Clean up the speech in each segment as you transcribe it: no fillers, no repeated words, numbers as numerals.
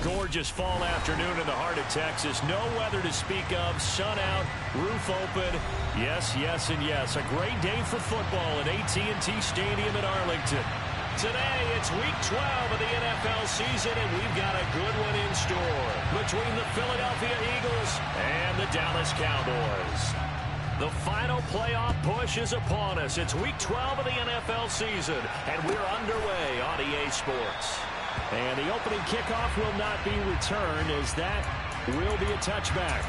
gorgeous fall afternoon in the heart of Texas. No weather to speak of. Sun out, roof open. Yes, yes, and yes. A great day for football at AT&T Stadium in Arlington. Today, it's Week 12 of the NFL season, and we've got a good one in store between the Philadelphia Eagles and the Dallas Cowboys. The final playoff push is upon us. It's Week 12 of the NFL season, and we're underway on EA Sports. And the opening kickoff will not be returned, as that will be a touchback.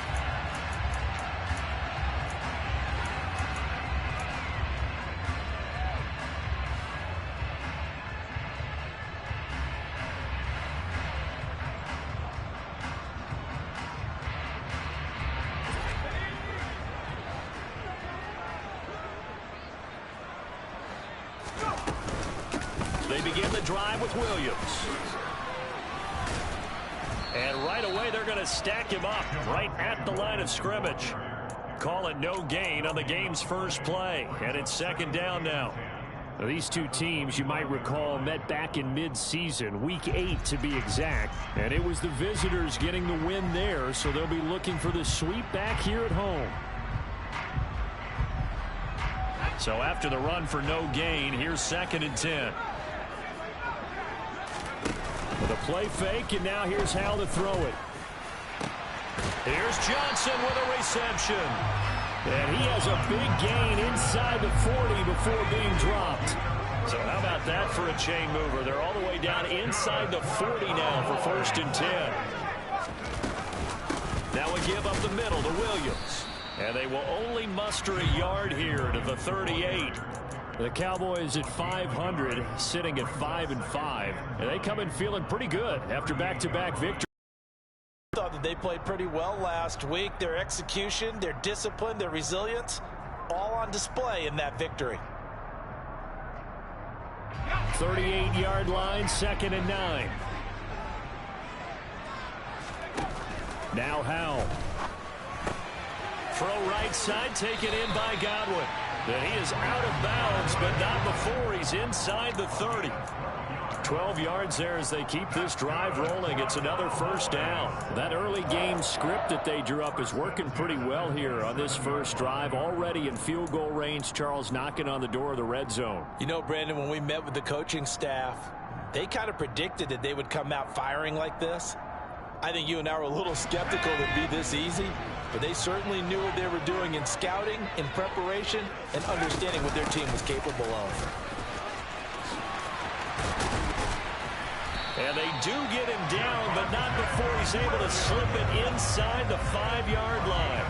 They begin the drive with Williams. And right away, they're going to stack him up right at the line of scrimmage. Call it no gain on the game's first play. And it's second down now. Now, these two teams, you might recall, met back in mid-season, Week 8 to be exact. And it was the visitors getting the win there, so they'll be looking for the sweep back here at home. So after the run for no gain, here's 2nd and 10. With a play fake, and now here's how to throw it. Here's Johnson with a reception. And he has a big gain inside the 40 before being dropped. So how about that for a chain mover? They're all the way down inside the 40 now for 1st and 10. Now a give up the middle to Williams. And they will only muster a yard here to the 38. The Cowboys at 500, sitting at 5-5. And they come in feeling pretty good after back-to-back victory. I thought that they played pretty well last week. Their execution, their discipline, their resilience, all on display in that victory. 38-yard line, 2nd and 9. Now Howell. Throw right side, taken in by Godwin. Then he is out of bounds, but not before he's inside the 30. 12 yards there as they keep this drive rolling. It's another 1st down. That early game script that they drew up is working pretty well here on this first drive. Already in field goal range, Charles knocking on the door of the red zone. You know, Brandon, when we met with the coaching staff, they kind of predicted that they would come out firing like this. I think you and I were a little skeptical that it'd be this easy, but they certainly knew what they were doing in scouting, in preparation, and understanding what their team was capable of. And they do get him down, but not before he's able to slip it inside the 5-yard line.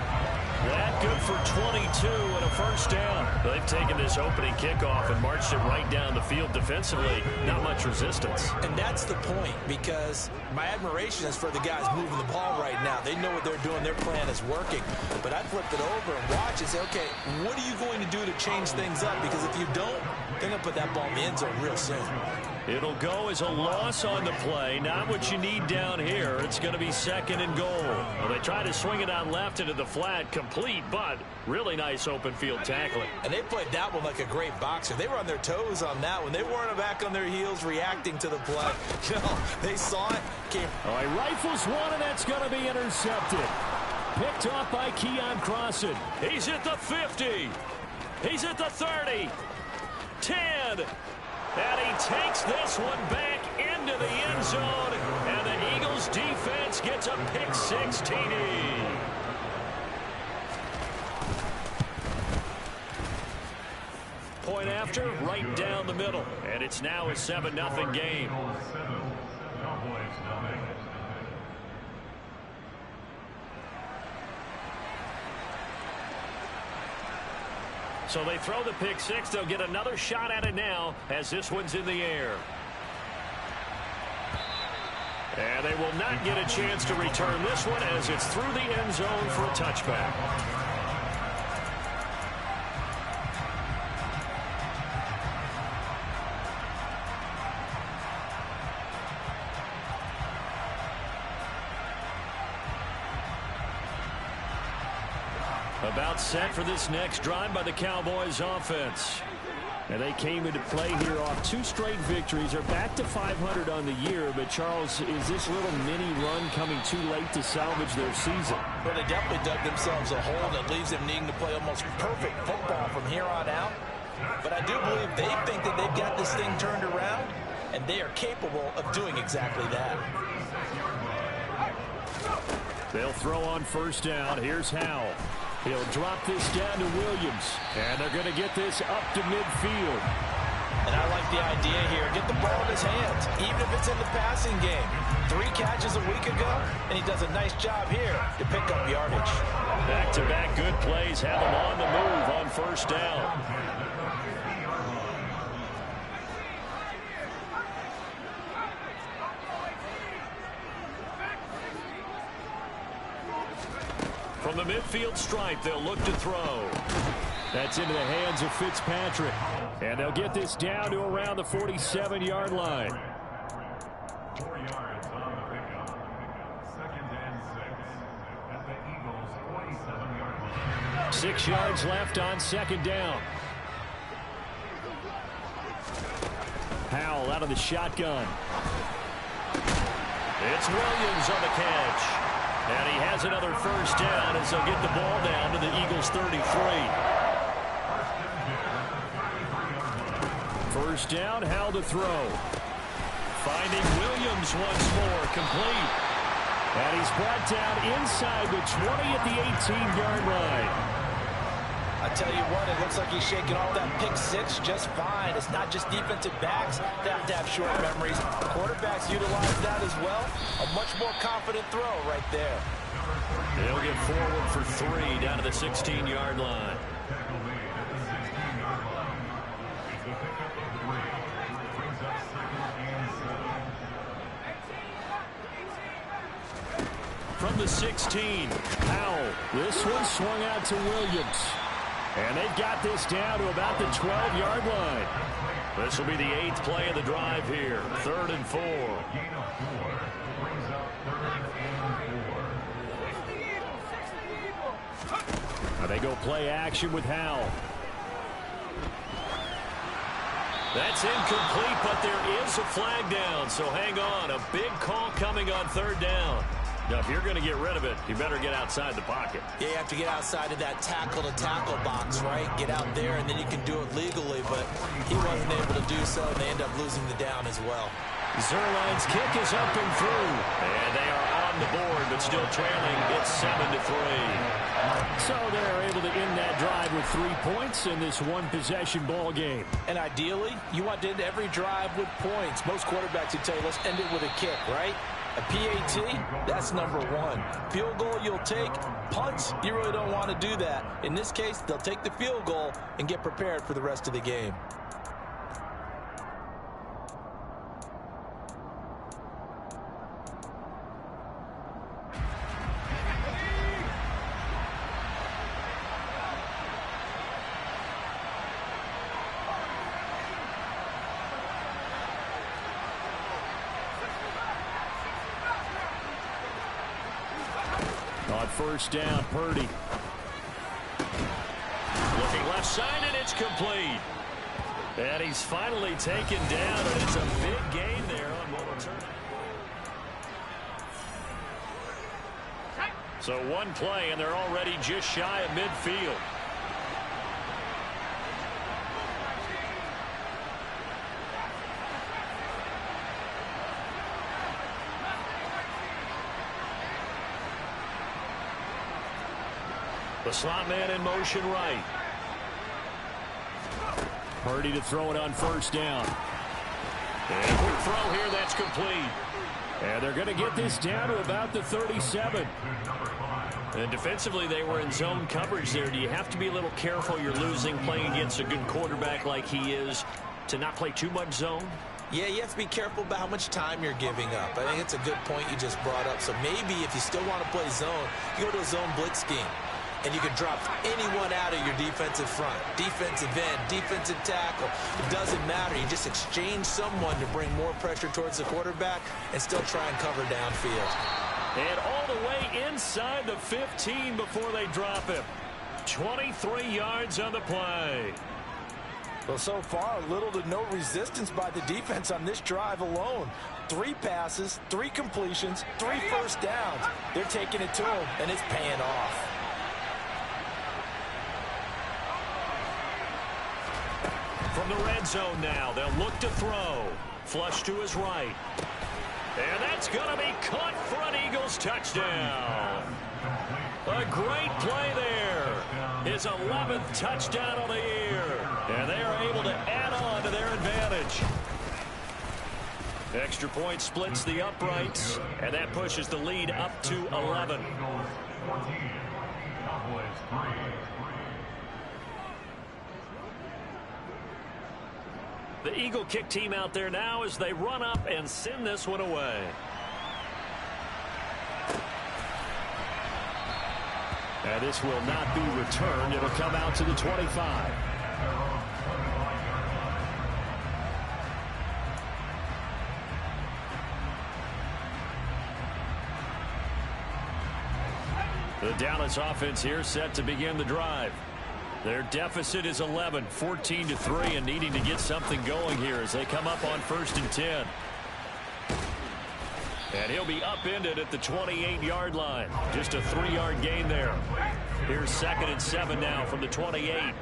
That good for 22 and a 1st down. They've taken this opening kickoff and marched it right down the field defensively. Not much resistance. And that's the point, because my admiration is for the guys moving the ball right now. They know what they're doing. Their plan is working. But I flip it over and watch and say, okay, what are you going to do to change things up? Because if you don't, they're going to put that ball in the end zone real soon. It'll go as a loss on the play. Not what you need down here. It's going to be 2nd and goal. Well, they try to swing it out left into the flat, complete, but really nice open field tackling. And they played that one like a great boxer. They were on their toes on that one. They weren't back on their heels reacting to the play. No, they saw it. All right, rifles one, and that's going to be intercepted. Picked off by Keon Crossan. He's at the 50. He's at the 30. 10. And he takes this one back into the end zone. And the Eagles defense gets a pick-6 TD. Point after, right down the middle. And it's now a 7-0 game. So they throw the pick-6. They'll get another shot at it now as this one's in the air. And they will not get a chance to return this one as it's through the end zone for a touchback. About set for this next drive by the Cowboys offense. And they came into play here off 2 straight victories. They're back to 500 on the year. But, Charles, is this little mini run coming too late to salvage their season? Well, they definitely dug themselves a hole that leaves them needing to play almost perfect football from here on out. But I do believe they think that they've got this thing turned around, and they are capable of doing exactly that. They'll throw on first down. Here's Howell. He'll drop this down to Williams. And they're going to get this up to midfield. And I like the idea here. Get the ball in his hands, even if it's in the passing game. 3 catches a week ago, and he does a nice job here to pick up yardage. Back-to-back good plays have him on the move on first down. From the midfield stripe, they'll look to throw. That's into the hands of Fitzpatrick. And they'll get this down to around the 47-yard line. 4 yards on the pickup. 2nd and 6 at the Eagles' 47-yard line. 6 yards left on 2nd down. Howell out of the shotgun. It's Williams on the catch. And he has another first down as they'll get the ball down to the Eagles' 33. First down, Howell to throw. Finding Williams once more, complete. And he's brought down inside the 20 at the 18-yard line. I tell you what, it looks like he's shaking off that pick 6 just fine. It's not just defensive backs that have to have short memories. Quarterbacks utilize that as well. A much more confident throw right there. They'll get forward for 3 down to the 16-yard line. From the 16, Howell. This one swung out to Williams. And they've got this down to about the 12-yard line. This will be the 8th play of the drive here. 3rd and 4. Now they go play action with Howell. That's incomplete, but there is a flag down. So hang on. A big call coming on 3rd down. Now, if you're going to get rid of it, you better get outside the pocket. Yeah, you have to get outside of that tackle-to-tackle box, right? Get out there, and then you can do it legally. But he wasn't able to do so, and they end up losing the down as well. Zerline's kick is up and through. And they are on the board, but still trailing. It's 7-3. So they're able to end that drive with 3 points in this one-possession ball game. And ideally, you want to end every drive with points. Most quarterbacks would tell you, let's end it with a kick, right? A PAT, that's number 1. Field goal you'll take. Punts, you really don't want to do that. In this case, they'll take the field goal and get prepared for the rest of the game. On first down, Purdy. Looking left side, and it's complete. And he's finally taken down, and it's a big gain there on one return. So one play, and they're already just shy of midfield. The slot man in motion right. Purdy to throw it on first down. And a quick throw here, that's complete. And they're going to get this down to about the 37. And defensively, they were in zone coverage there. Do you have to be a little careful? You're losing playing against a good quarterback like he is to not play too much zone? Yeah, you have to be careful about how much time you're giving up. I think it's a good point you just brought up. So maybe if you still want to play zone, you go to a zone blitz scheme. And you can drop anyone out of your defensive front. Defensive end, defensive tackle. It doesn't matter. You just exchange someone to bring more pressure towards the quarterback and still try and cover downfield. And all the way inside the 15 before they drop him. 23 yards on the play. Well, so far, little to no resistance by the defense on this drive alone. 3 passes, 3 completions, 3 first downs. They're taking it to him, and it's paying off. From the red zone now, they'll look to throw. Flush to his right. And that's going to be caught for an Eagles touchdown. A great play there. His 11th touchdown of the year. And they are able to add on to their advantage. Extra point splits the uprights, and that pushes the lead up to 11. The Eagle kick team out there now as they run up and send this one away. And this will not be returned. It'll come out to the 25. The Dallas offense here set to begin the drive. Their deficit is 11, 14-3, and needing to get something going here as they come up on 1st and 10. And he'll be upended at the 28-yard line. Just a 3-yard gain there. Here's 2nd and 7 now from the 28.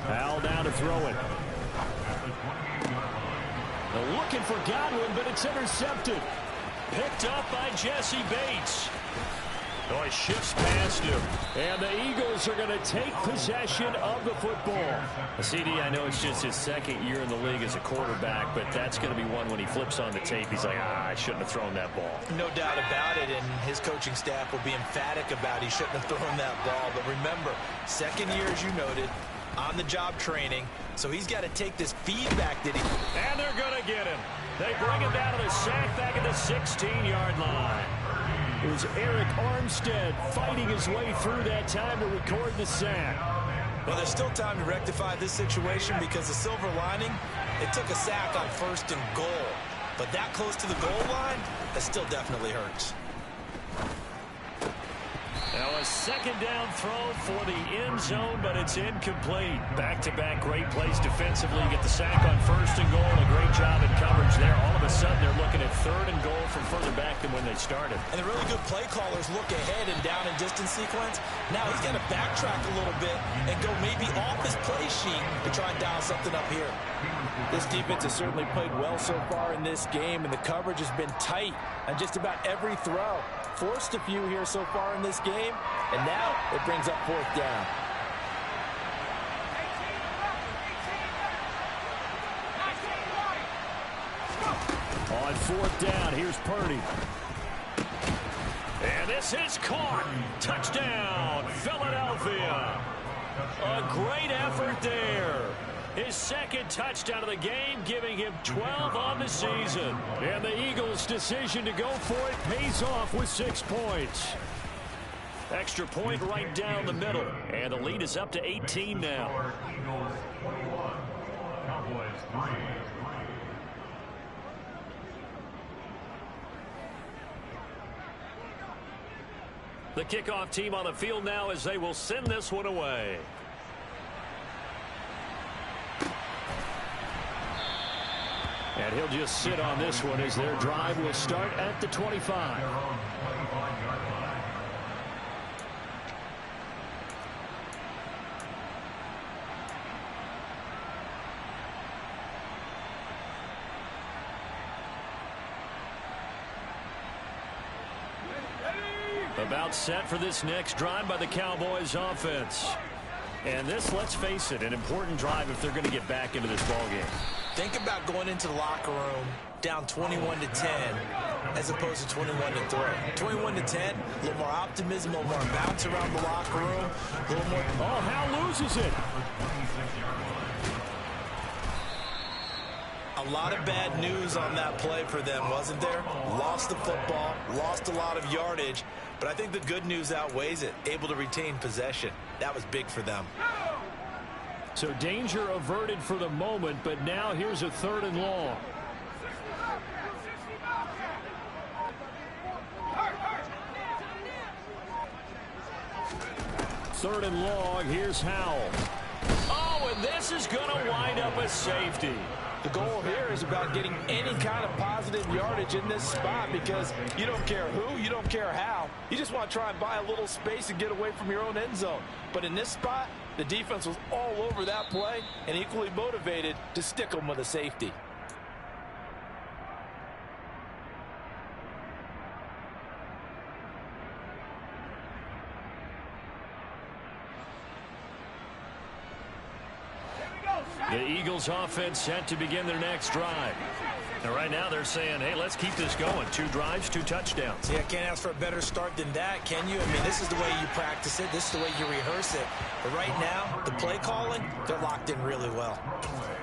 Al down to throw it. They're looking for Godwin, but it's intercepted. Picked up by Jesse Bates. Oh, he shifts past him. And the Eagles are going to take possession of the football. CD, I know it's just his 2nd year in the league as a quarterback, but that's going to be one when he flips on the tape. He's like, I shouldn't have thrown that ball. No doubt about it, and his coaching staff will be emphatic about he shouldn't have thrown that ball. But remember, 2nd year, as you noted, on-the-job training, so he's got to take this feedback that he... And they're going to get him. They bring him down to the sack back at the 16-yard line. It was Eric Armstead fighting his way through that time to record the sack. Well, there's still time to rectify this situation because the silver lining, it took a sack on 1st and goal. But that close to the goal line, that still definitely hurts. Now a 2nd down throw for the end zone, but it's incomplete. Back-to-back great plays defensively. You get the sack on 1st and goal. A great job in coverage there. All of a sudden, they're looking at 3rd and goal from further back than when they started. And the really good play callers look ahead and down and distance sequence. Now he's got to backtrack a little bit and go maybe off his play sheet to try and dial something up here. This defense has certainly played well so far in this game, and the coverage has been tight on just about every throw. Forced a few here so far in this game, and now it brings up 4th down. On 4th down, here's Purdy. And this is caught. Touchdown, Philadelphia. A great effort there. His 2nd touchdown of the game, giving him 12 on the season. And the Eagles' decision to go for it pays off with 6 points. Extra point right down the middle. And the lead is up to 18 now. Eagles 21, Cowboys 3. The kickoff team on the field now as they will send this one away. And he'll just sit on this one as their drive will start at the 25. About set for this next drive by the Cowboys offense. And this, let's face it, an important drive if they're going to get back into this ballgame. Think about going into the locker room down 21-10 as opposed to 21-3. 21-10, a little more optimism, a little more bounce around the locker room, a little more. Oh, Hal loses it. A lot of bad news on that play for them, wasn't there? Lost the football, lost a lot of yardage, but I think the good news outweighs it. Able to retain possession. That was big for them. So danger averted for the moment, but now here's a 3rd and long. Third and long, here's Howell. this is going to wind up a safety. The goal here is about getting any kind of positive yardage in this spot because you don't care who, you don't care how. You just want to try and buy a little space and get away from your own end zone. But in this spot, the defense was all over that play and equally motivated to stick them with a safety. The Eagles offense set to begin their next drive. And right now they're saying, hey, let's keep this going. 2 drives, 2 touchdowns. Yeah, can't ask for a better start than that, can you? I mean, this is the way you practice it. This is the way you rehearse it. But right now, the play calling, they're locked in really well.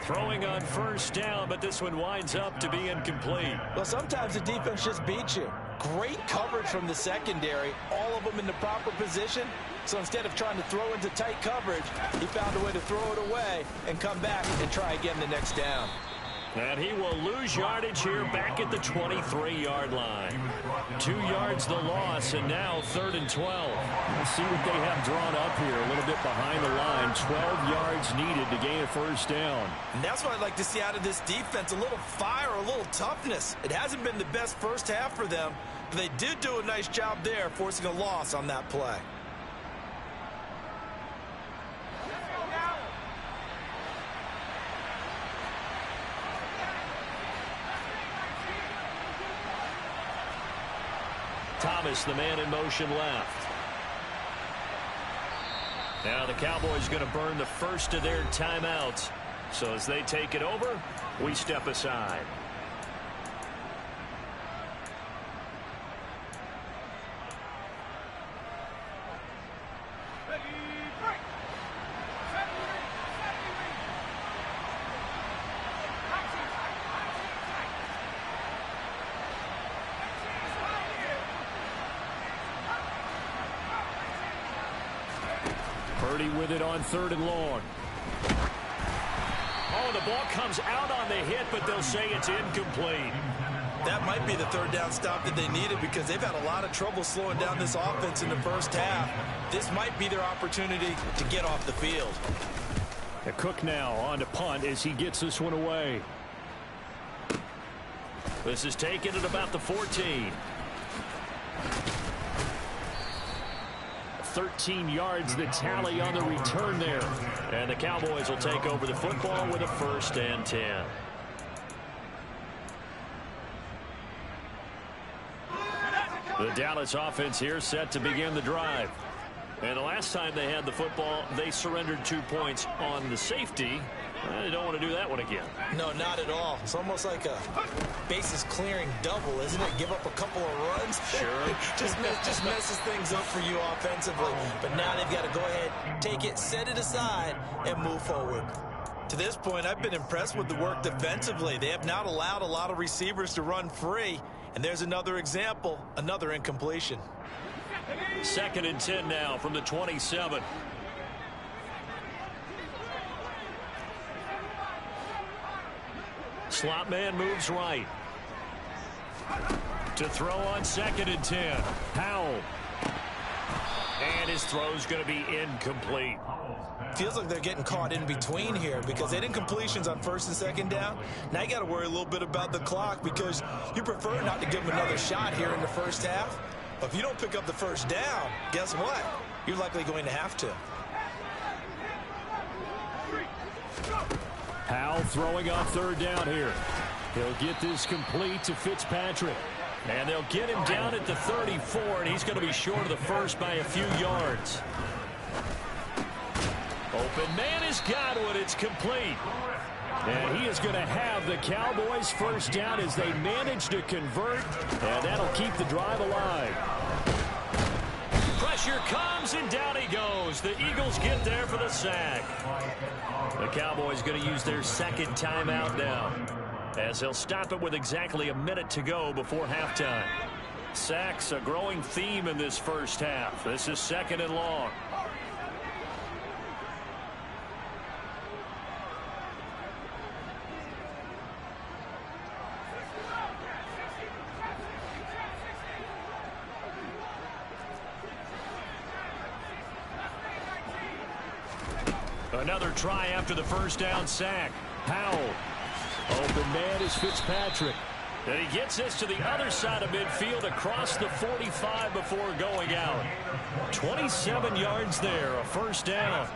Throwing on first down, but this one winds up to be incomplete. Well, sometimes the defense just beats you. Great coverage from the secondary, all of them in the proper position. So instead of trying to throw into tight coverage, he found a way to throw it away and come back and try again the next down. And he will lose yardage here back at the 23-yard line. 2 yards the loss, and now 3rd and 12. We'll see what they have drawn up here a little bit behind the line. 12 yards needed to gain a first down. And that's what I'd like to see out of this defense, a little fire, a little toughness. It hasn't been the best first half for them, but they did do a nice job there forcing a loss on that play. Thomas, the man in motion left. Now the Cowboys going to burn the first of their timeouts. So as they take it over, we step aside. Purdy with it on 3rd and long. Oh, the ball comes out on the hit, but they'll say it's incomplete. That might be the 3rd down stop that they needed because they've had a lot of trouble slowing down this offense in the first half. This might be their opportunity to get off the field. The Cook now on to punt as he gets this one away. This is taken at about the 14. 13 yards the tally on the return there. And the Cowboys will take over the football with a 1st and 10. The Dallas offense here set to begin the drive. And the last time they had the football, they surrendered 2 points on the safety. They don't want to do that one again. No, not at all. It's almost like a bases clearing double, isn't it? Give up a couple of runs. Sure. just messes things up for you offensively. But now they've got to go ahead, take it, set it aside, and move forward. To this point, I've been impressed with the work defensively. They have not allowed a lot of receivers to run free. And there's another example, another incompletion. 2nd and 10 now from the 27. Slot man moves right. To throw on 2nd and 10. Powell. And his throw's going to be incomplete. Feels like they're getting caught in between here because they did completions on 1st and 2nd down. Now you got to worry a little bit about the clock because you prefer not to give them another shot here in the first half. But if you don't pick up the 1st down, guess what? You're likely going to have to. Powell throwing on 3rd down here. He'll get this complete to Fitzpatrick. And they'll get him down at the 34, and he's going to be short of the 1st by a few yards. Open man has got one. It's complete. And he is going to have the Cowboys' 1st down as they manage to convert, and that'll keep the drive alive. Pressure comes, and down he goes. The Eagles get there for the sack. The Cowboys going to use their 2nd timeout now, as they'll stop it with exactly a minute to go before halftime. Sacks, a growing theme in this first half. This is 2nd and long. Another try after the first down sack. Powell. Open man is Fitzpatrick. And he gets this to the other side of midfield across the 45 before going out. 27 yards there, a first down.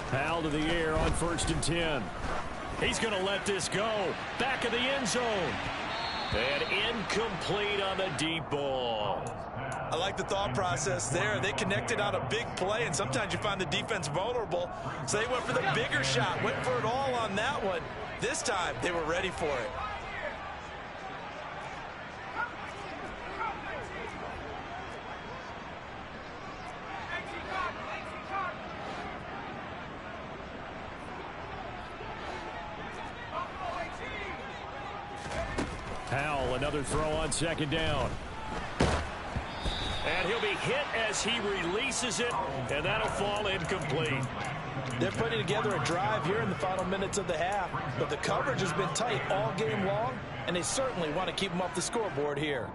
Powell to the air on 1st and 10. He's going to let this go. Back of the end zone. And incomplete on the deep ball. I like the thought process there. They connected on a big play, and sometimes you find the defense vulnerable. So they went for the bigger shot, went for it all on that one. This time, they were ready for it. Powell, another throw on 2nd down. And he'll be hit as he releases it, and that'll fall incomplete. They're putting together a drive here in the final minutes of the half, but the coverage has been tight all game long, and they certainly want to keep them off the scoreboard here.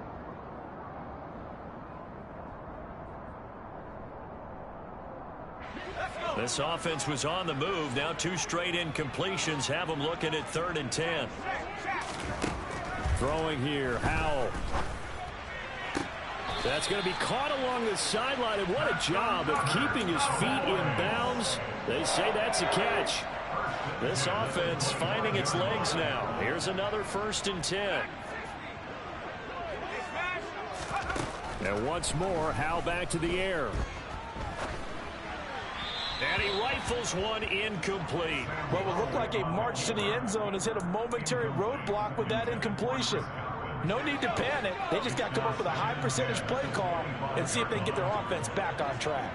This offense was on the move. Now 2 straight incompletions have them looking at 3rd and 10. Throwing here, Howell. That's going to be caught along the sideline, and what a job of keeping his feet in bounds. They say that's a catch. This offense finding its legs now. Here's another 1st and 10. And once more, Howell back to the air. And he rifles one incomplete. What will look like a march to the end zone has hit a momentary roadblock with that incompletion. No need to panic. They just got to come up with a high percentage play call and see if they can get their offense back on track.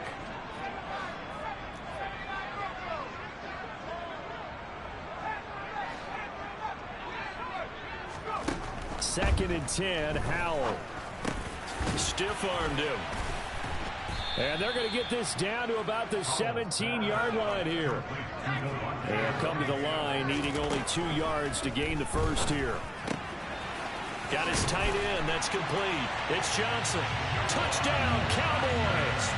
Second and 10, Howell. Stiff-armed him. And they're going to get this down to about the 17-yard line here. They'll come to the line, needing only 2 yards to gain the first here. Got his tight end. That's complete. It's Johnson. Touchdown, Cowboys.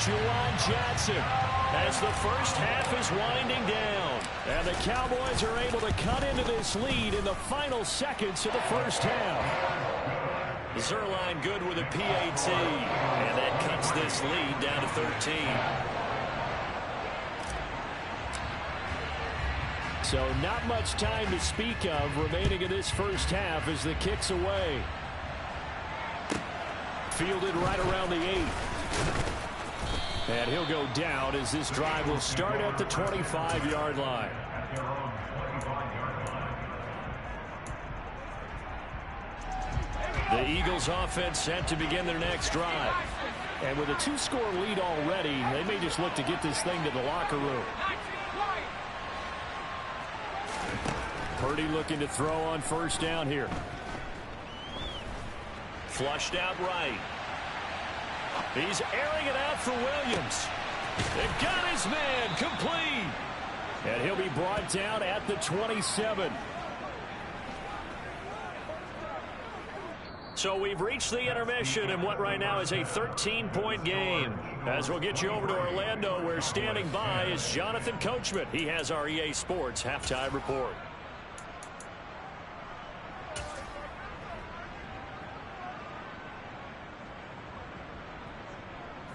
Juwan Johnson as the first half is winding down. And the Cowboys are able to cut into this lead in the final seconds of the first half. Zerline good with a PAT. And that cuts this lead down to 13. So not much time to speak of remaining in this first half as the kick's away. Fielded right around the 8. And he'll go down as this drive will start at the 25-yard line. The Eagles offense set to begin their next drive. And with a 2-score lead already, they may just look to get this thing to the locker room. Purdy looking to throw on first down here. Flushed out right. He's airing it out for Williams. They got his man complete. And he'll be brought down at the 27. So we've reached the intermission in what right now is a 13-point game. As we'll get you over to Orlando, where standing by is Jonathan Coachman. He has our EA Sports halftime report.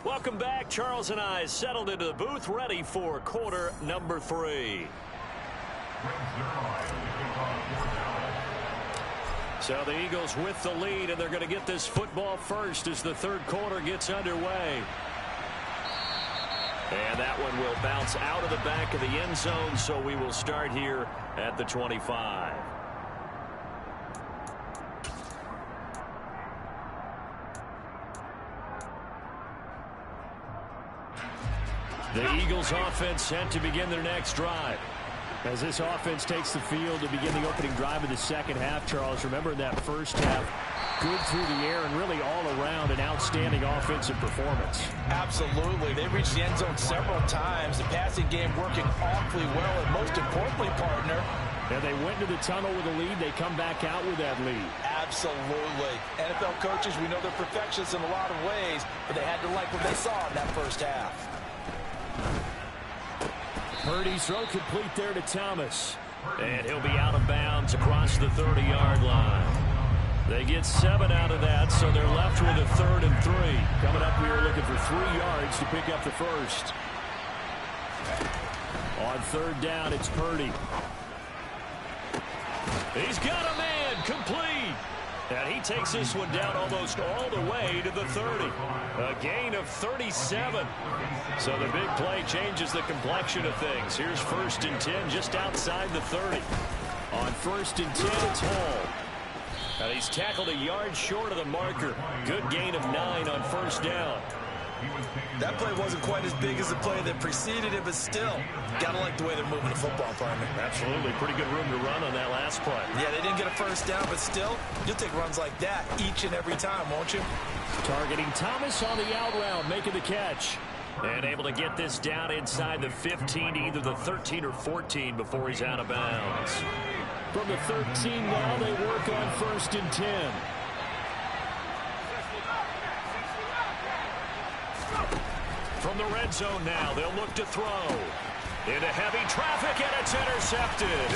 Welcome back. Charles and I settled into the booth, ready for quarter number 3. So the Eagles with the lead, and they're going to get this football first as the third quarter gets underway. And that one will bounce out of the back of the end zone, so we will start here at the 25. The Eagles offense set to begin their next drive. As this offense takes the field to begin the opening drive of the second half, Charles, remember in that first half, good through the air and really all around an outstanding offensive performance. Absolutely. They reached the end zone several times. The passing game working awfully well, and most importantly, partner, and they went into the tunnel with a lead. They come back out with that lead. Absolutely. NFL coaches, we know they're perfectionists in a lot of ways, but they had to like what they saw in that first half. Purdy's throw complete there to Thomas. And he'll be out of bounds across the 30-yard line. They get 7 out of that, so they're left with a 3rd and 3. Coming up, we are looking for 3 yards to pick up the first. On 3rd down, it's Purdy. He's got a man, complete. And he takes this one down almost all the way to the 30. A gain of 37. So the big play changes the complexion of things. Here's 1st and 10 just outside the 30. On 1st and 10, it's Hall. And he's tackled a yard short of the marker. Good gain of 9 on 1st down. That play wasn't quite as big as the play that preceded it, but still, gotta like the way they're moving the football, partner. Absolutely. Pretty good room to run on that last play. Yeah, they didn't get a 1st down, but still, you'll take runs like that each and every time, won't you? Targeting Thomas on the out route, making the catch. And able to get this down inside the 15 to either the 13 or 14 before he's out of bounds. From the 13 now, they work on 1st and 10. From the red zone now, they'll look to throw. Into heavy traffic, and it's intercepted.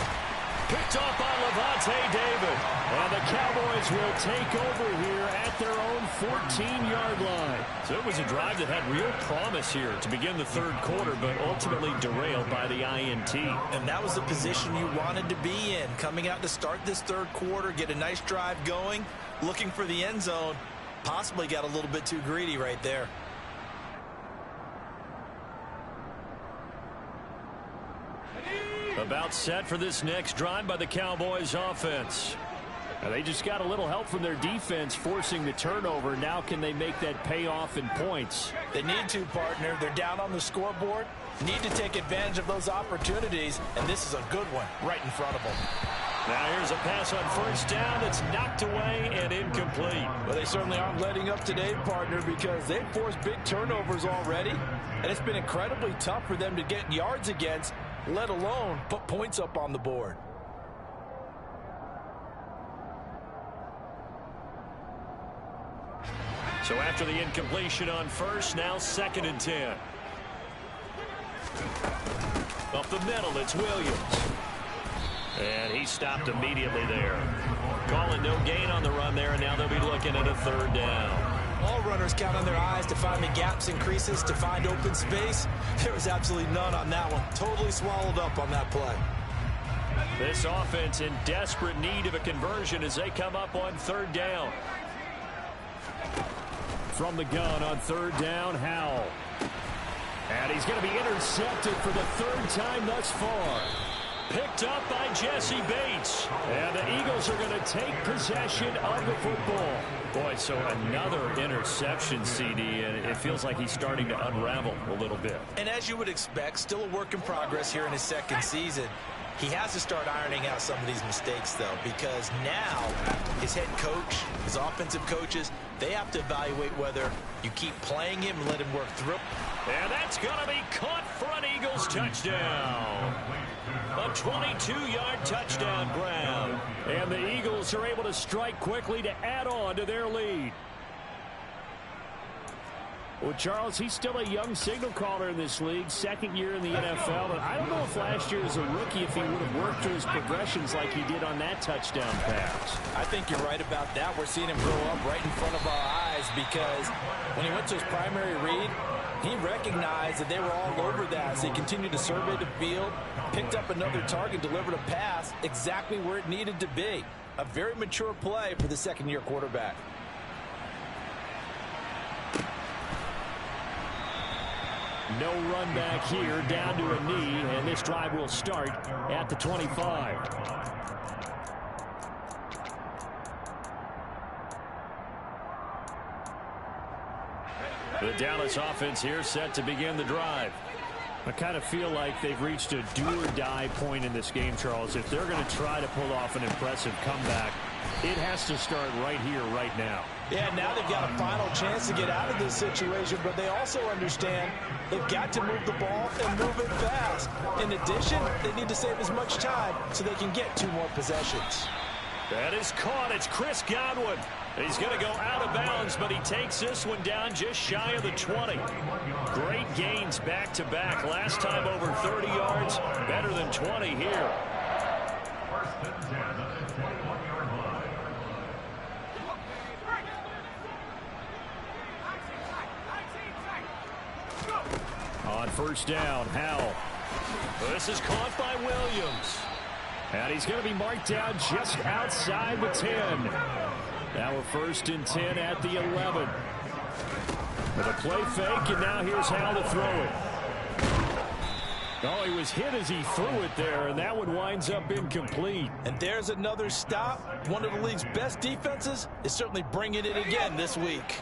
Picked off by Levante David. And the Cowboys will take over here at their own 14-yard line. So it was a drive that had real promise here to begin the 3rd quarter, but ultimately derailed by the INT. And that was the position you wanted to be in. Coming out to start this 3rd quarter, get a nice drive going, looking for the end zone. Possibly got a little bit too greedy right there. About set for this next drive by the Cowboys offense. And they just got a little help from their defense forcing the turnover. Now can they make that pay off in points? They need to, partner. They're down on the scoreboard. Need to take advantage of those opportunities, and this is a good one right in front of them. Now here's a pass on 1st down that's knocked away and incomplete. Well, they certainly aren't letting up today, partner, because they've forced big turnovers already, and it's been incredibly tough for them to get yards against, let alone put points up on the board. So after the incompletion on 1st, now 2nd and 10. Up the middle, it's Williams. And he stopped immediately there. Calling no gain on the run there, and now they'll be looking at a 3rd down. All runners count on their eyes to find the gaps and creases, to find open space. There was absolutely none on that one. Totally swallowed up on that play. This offense in desperate need of a conversion as they come up on 3rd down. From the gun on 3rd down, Howell. And he's going to be intercepted for the 3rd time thus far. Picked up by Jesse Bates. And the Eagles are going to take possession of the football. Boy, so another interception, CD, and it feels like he's starting to unravel a little bit. And as you would expect, still a work in progress here in his 2nd season. He has to start ironing out some of these mistakes, though, because now his head coach, his offensive coaches, they have to evaluate whether you keep playing him and let him work through. And that's going to be caught for an Eagles touchdown. A 22-yard touchdown grab. And the Eagles are able to strike quickly to add on to their lead. Well, Charles, he's still a young signal caller in this league, 2nd year in the NFL. And I don't know if last year as a rookie, if he would have worked through his progressions like he did on that touchdown pass. I think you're right about that. We're seeing him grow up right in front of our eyes because when he went to his primary read, he recognized that they were all over that. So he continued to survey the field, picked up another target, delivered a pass exactly where it needed to be. A very mature play for the 2nd-year quarterback. No run back here, down to a knee, and this drive will start at the 25. The Dallas offense here set to begin the drive. I kind of feel like they've reached a do-or-die point in this game, Charles. If they're going to try to pull off an impressive comeback, it has to start right here, right now. Yeah, now they've got a final chance to get out of this situation, but they also understand they've got to move the ball and move it fast. In addition, they need to save as much time so they can get 2 more possessions. That is caught. It's Chris Godwin. He's going to go out of bounds, but he takes this one down just shy of the 20. Great gains back-to-back. Last time over 30 yards, better than 20 here. First and 10 at the 21-yard line. On first down, Howell. This is caught by Williams. And he's going to be marked down just outside the 10. Now we're first and 10 at the 11. With a play fake, and now here's Howell to throw it. Oh, he was hit as he threw it there, and that one winds up incomplete. And there's another stop. One of the league's best defenses is certainly bringing it again this week.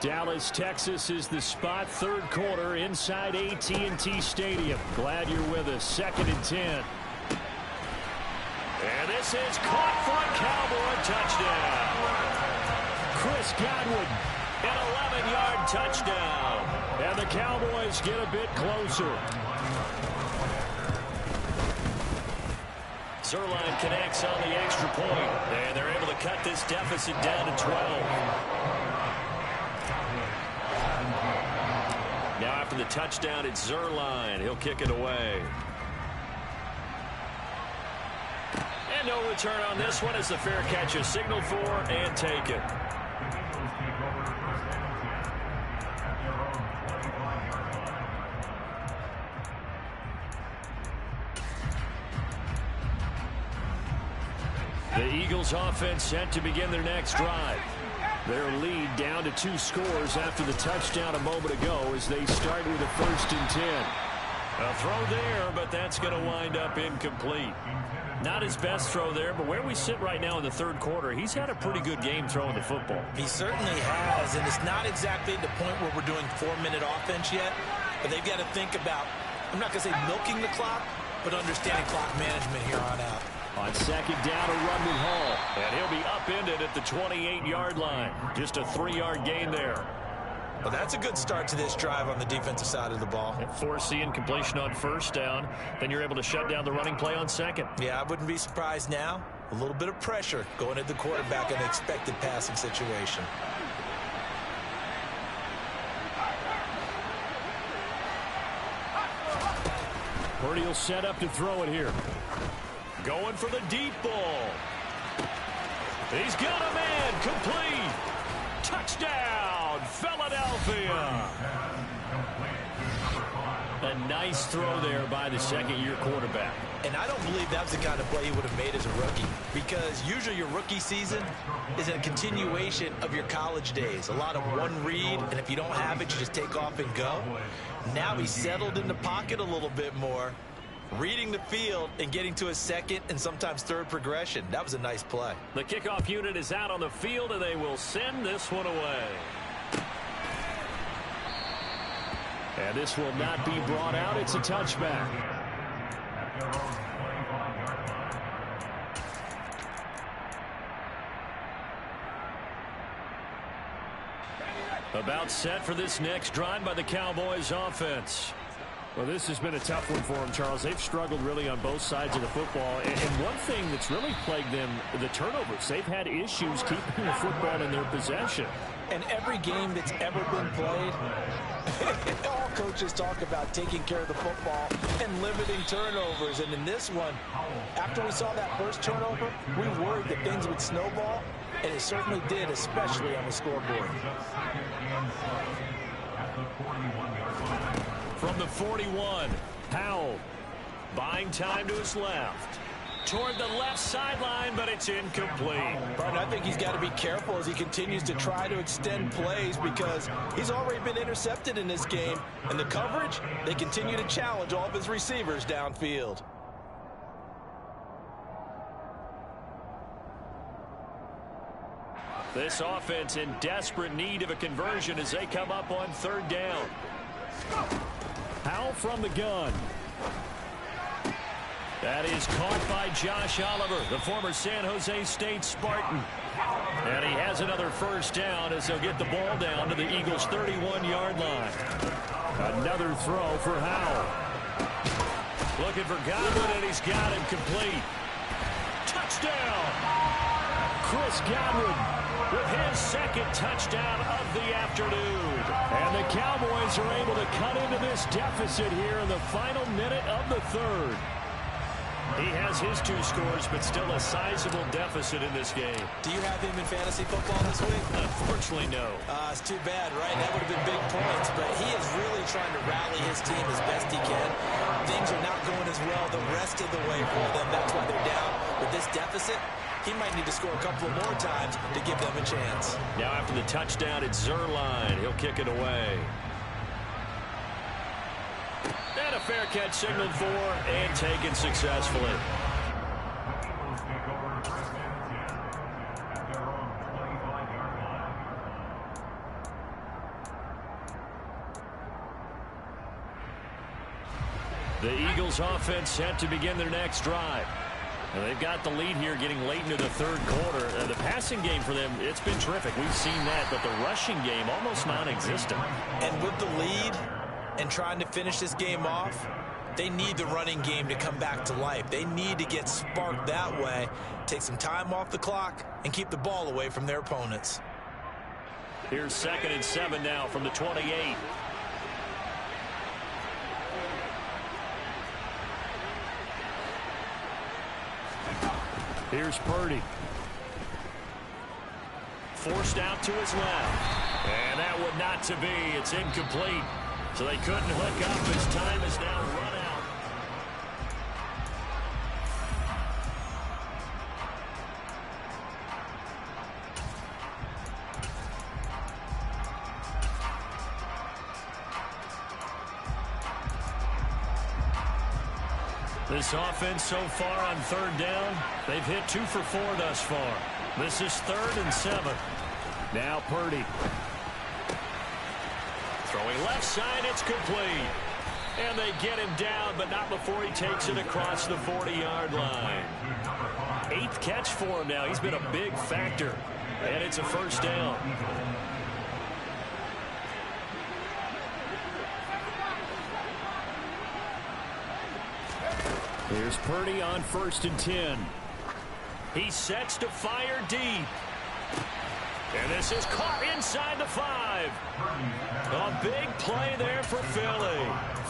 Dallas, Texas is the spot. Third quarter inside AT&T Stadium. Glad you're with us. Second and 10. And this is caught for a Cowboy touchdown. Chris Godwin, an 11-yard touchdown. And the Cowboys get a bit closer. Zerline connects on the extra point. And they're able to cut this deficit down to 12. Now after the touchdown, it's Zerline. He'll kick it away. And no return on this one as the fair catch is signaled for and taken. The Eagles offense set to begin their next drive. Their lead down to 2 scores after the touchdown a moment ago as they start with a first and 10. A throw there, but that's going to wind up incomplete. Not his best throw there, but where we sit right now in the third quarter, he's had a pretty good game throwing the football. He certainly has, and it's not exactly the point where we're doing 4-minute offense yet, but they've got to think about, I'm not going to say milking the clock, but understanding clock management here on out. On second down, a run with Hall. And he'll be upended at the 28-yard line. Just a 3-yard gain there. Well, that's a good start to this drive on the defensive side of the ball. And force the incompletion on first down. Then you're able to shut down the running play on second. Yeah, I wouldn't be surprised now. A little bit of pressure going at the quarterback in an expected passing situation. Purdy will set up to throw it here. Going for the deep ball. He's got a man. Complete. Touchdown, Philadelphia. A nice throw there by the second-year quarterback. And I don't believe that's the kind of play he would have made as a rookie, because usually your rookie season is a continuation of your college days. A lot of one read, and if you don't have it, you just take off and go. Now he's settled in the pocket a little bit more, reading the field and getting to a second and sometimes third progression. That was a nice play. The kickoff unit is out on the field, and they will send this one away. And this will not be brought out. It's a touchback. About set for this next drive by the Cowboys offense. Well, this has been a tough one for them, Charles. They've struggled really on both sides of the football. And one thing that's really plagued them, the turnovers. They've had issues keeping the football in their possession. And every game that's ever been played, all coaches talk about taking care of the football and limiting turnovers. And in this one, after we saw that first turnover, we worried that things would snowball, and it certainly did, especially on the scoreboard. From the 41, Howell buying time to his left. Toward the left sideline, but it's incomplete. But I think he's got to be careful as he continues to try to extend plays, because he's already been intercepted in this game. And the coverage, they continue to challenge all of his receivers downfield. This offense in desperate need of a conversion as they come up on third down. Howell from the gun. That is caught by Josh Oliver, the former San Jose State Spartan. And he has another first down as they'll get the ball down to the Eagles' 31-yard line. Another throw for Howell. Looking for Godwin, and he's got him complete. Touchdown! Chris Godwin with his second touchdown of the afternoon. And the Cowboys are able to cut into this deficit here in the final minute of the third. He has his 2 scores, but still a sizable deficit in this game. Do you have him in fantasy football this week? Unfortunately, no. It's too bad, right? That would have been big points, but he is really trying to rally his team as best he can. Things are not going as well the rest of the way for them. That's why they're down. With this deficit, he might need to score a couple of more times to give them a chance. Now after the touchdown, it's Zerline. He'll kick it away. And a fair catch signaled for and taken successfully. Eagles take over first and 10 at their own 25-yard line. The Eagles offense set to begin their next drive. And they've got the lead here getting late into the third quarter. The passing game for them, it's been terrific. We've seen that, but the rushing game almost non-existent. And with the lead and trying to finish this game off, they need the running game to come back to life. They need to get sparked that way, take some time off the clock, and keep the ball away from their opponents. Here's 2nd and 7 now from the 28. Here's Purdy. Forced out to his left. And that would not to be. It's incomplete. So they couldn't hook up. His time is now run out. This offense so far on 3rd down, they've hit 2 for 4 thus far. This is 3rd and 7. Now Purdy. Throwing left side, it's complete. And they get him down, but not before he takes it across the 40-yard line. 8th catch for him now. He's been a big factor. And it's a first down. Here's Purdy on 1st and 10. He sets to fire deep. And this is caught inside the 5. A big play there for Philly.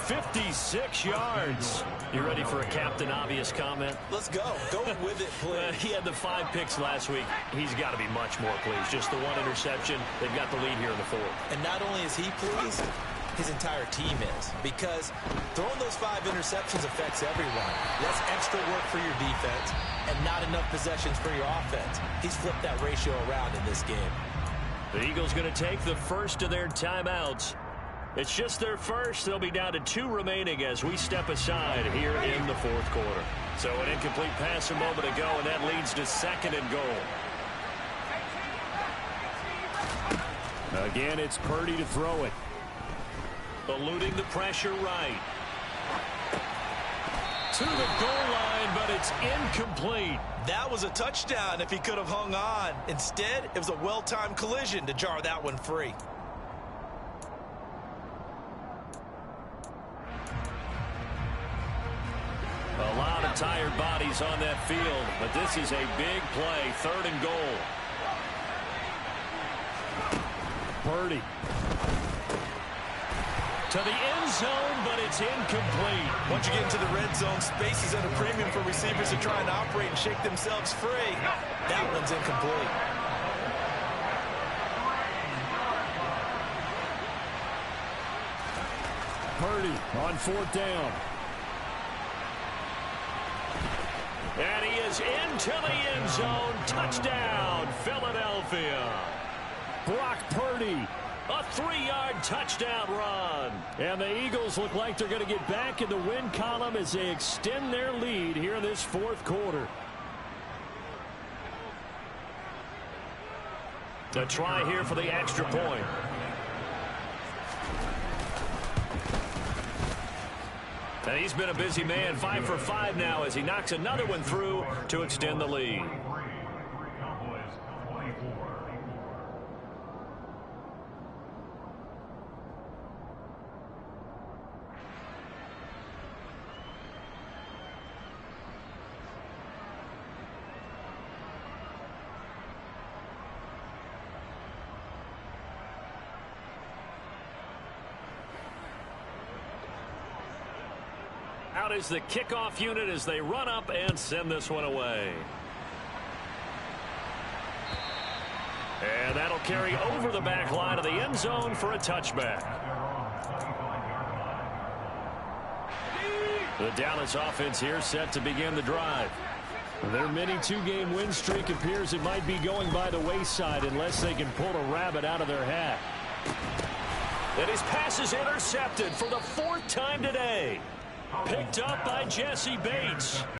56 yards. You ready for a Captain Obvious comment? Let's go. Go with it, please. He had the 5 picks last week. He's got to be much more pleased. Just the 1 interception. They've got the lead here in the 4th. And not only is he pleased, his entire team is. Because throwing those 5 interceptions affects everyone. That's extra work for your defense and not enough possessions for your offense. He's flipped that ratio around in this game. The Eagles going to take the first of their timeouts. It's just their first. They'll be down to 2 remaining as we step aside here in the 4th quarter. So an incomplete pass a moment ago, and that leads to 2nd and goal. Again, it's Purdy to throw it. Eluding the pressure right. To the goal line, but it's incomplete. That was a touchdown if he could have hung on. Instead, it was a well-timed collision to jar that one free. A lot of tired bodies on that field, but this is a big play. 3rd and goal. Purdy. To the end zone, but it's incomplete. Once you get into the red zone, space is at a premium for receivers who are trying to operate and shake themselves free. That one's incomplete. Purdy on 4th down. And he is into the end zone. Touchdown, Philadelphia. Brock Purdy. A 3-yard touchdown run. And the Eagles look like they're going to get back in the win column as they extend their lead here in this 4th quarter. A try here for the extra point. And he's been a busy man. 5 for 5 now as he knocks another one through to extend the lead. Cowboys 24. Out is the kickoff unit as they run up and send this one away. And that'll carry over the back line of the end zone for a touchback. The Dallas offense here set to begin the drive. Their mini two-game win streak appears it might be going by the wayside unless they can pull a rabbit out of their hat. And his pass is intercepted for the 4th time today. Picked up by Jesse Bates.